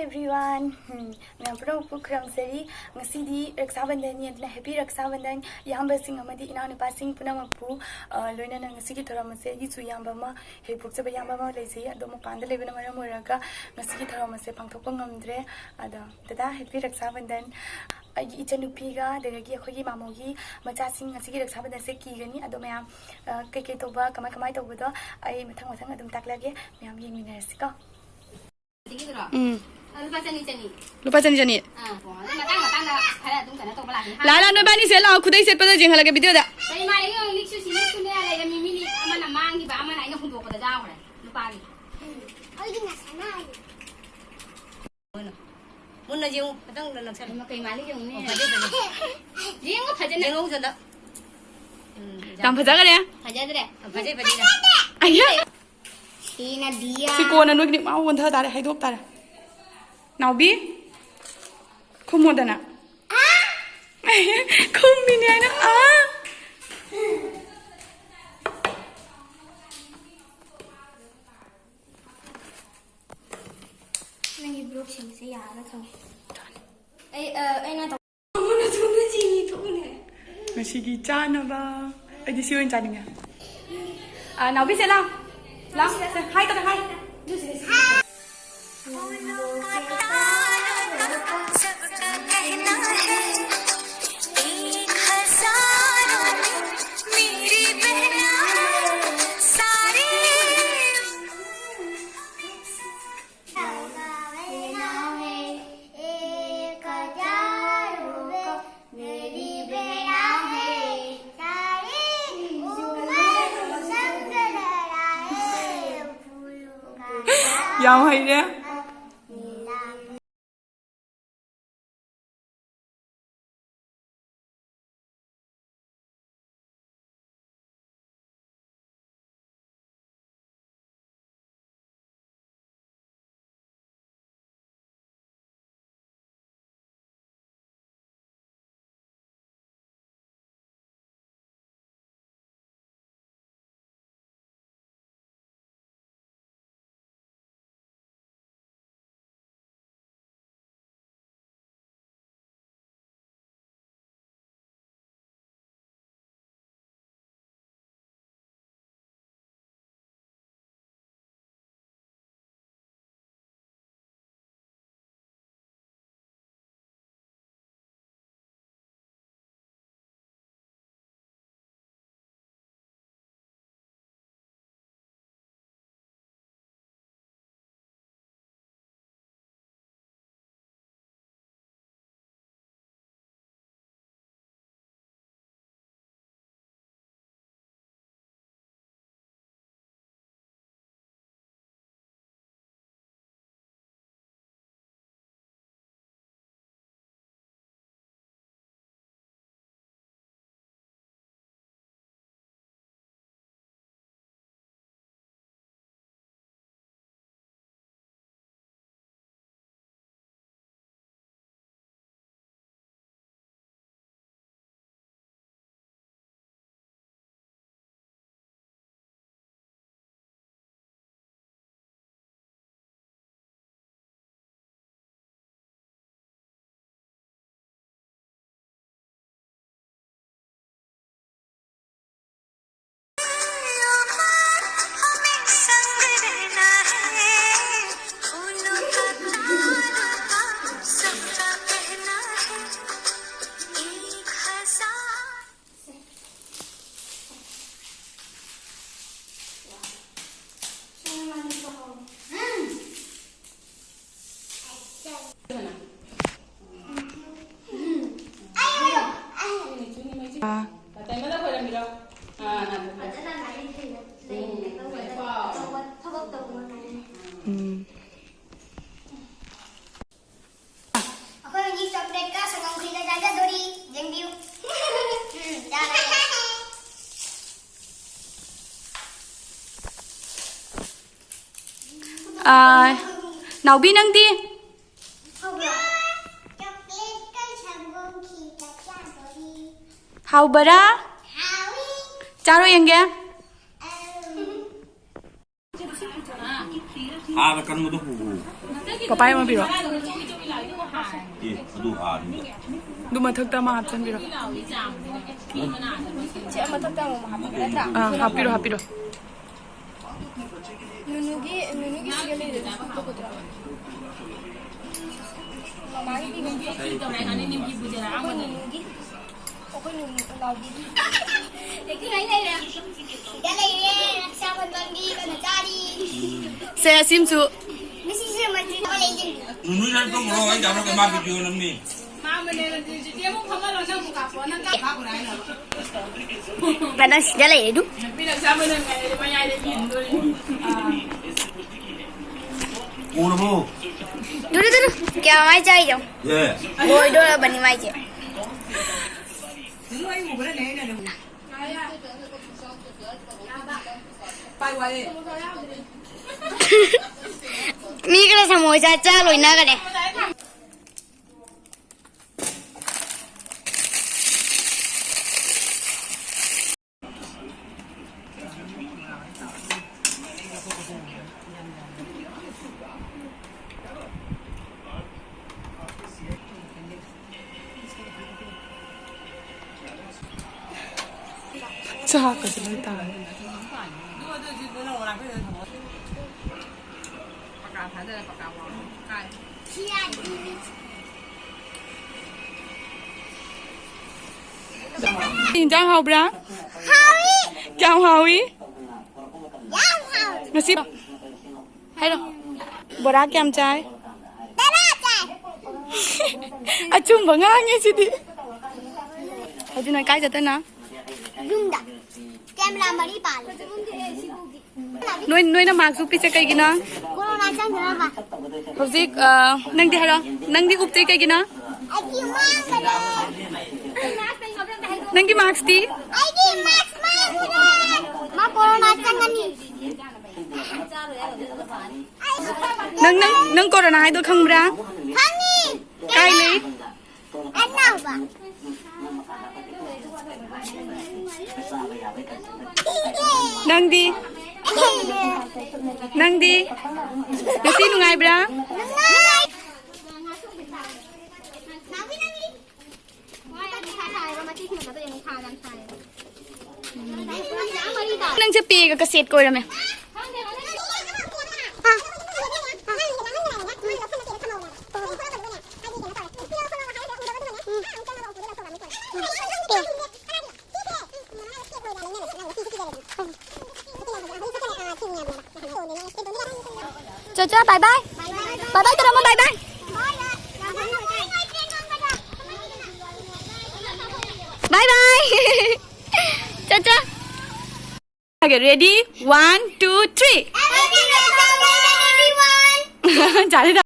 everyone. Ngapro pukram seri ngasidi Raksha bandhan ni happy Raksha bandhan yamba sing amadi ina nipa sing punamapu loina na ngasigi thoramase gi chu yamba ma he pukcha ba yamba ma leisi ado ma panda lebena mara moraga ngasigi thoramase pangthokpa ngamdre ada dada happy Raksha bandhan agi ichanupiga dagagi akhoi mamogi machasing ngasigi Raksha bandhan se kigani ado mayam kai toba kamai toba ai mathang adum taklage mayam yengminarasika lupa chani chani lala no bani se la khudai set pada jeng halage video da tai ma le lik su si su ne ale mi mi amana mangi ba amana ina hundu ko da ja hore lupa gi ai gi na sana mun na jeng patang da nak sa ma kai ma le jeng ne jeng ko phaje ne ngau janda dam phaja ga ne phaja dre phaje na ayya Ina dia. Si ko na nuig ni mau wantha tare hai dok tare. Now bi. Kumo dana. Ah. Kum bi ne na ah. Nangi blog sing se ya la thang. Ai na to. Mo na thung na ji ni thung ne. Ngasi gi cha na ba. Ai di siwen cha ni ya. Now bi se la. Lắm, hai tao hai. Giàu hay đấy. Nào bi năng đi. Hào bara. Charo yang Hara kan mo to hu. Papaya mo biro. Adu ha. Duma thakta ma hapsan biro. Che ama thakta mo mahapagata. Hapiro. Nunugi sigale de to kutra. Mamari di nung nunugi. Okay nunugi lagi. Ek ngai lai le. Ya lai le, Raksha bandhan gi kana chari. Se simsu. Misi se matri ko lai din. Nunu jan to mo ai jam ko ma video nam ni. Bandhan ya lai du. Uno mo. Dulu. Kya mai chai jo. Ye. Boy do bani mai che. Mi kena samosa cha loi na kare. Cha ka sila ta. Nhìn trang hào bra. Trang hào ý. Nasi. Hay đâu. Bora kem chai. Achum bangang nghe gì đi. Hãy nói cái gì tên nào. Yunda. Camera mari pal. Nuôi na mag supi sa kay gina. Corona sang na ba? Hojik nang di hara nang di upte kay gina. Ai ki mask kada. Nang di mask di. Ai ki mask ma corona sang ani. Nang corona hai do khang bra. Khang ni. Kai ni. An nào ba? Nang di. Nasi nungai bra. Nang sa pi ka kaset ko ra me. Cha bye bye. Bye bye tara mo bye bye. Bye bye. Cha. Okay, ready? 1, 2, 3. Happy Raksha Bandhan everyone.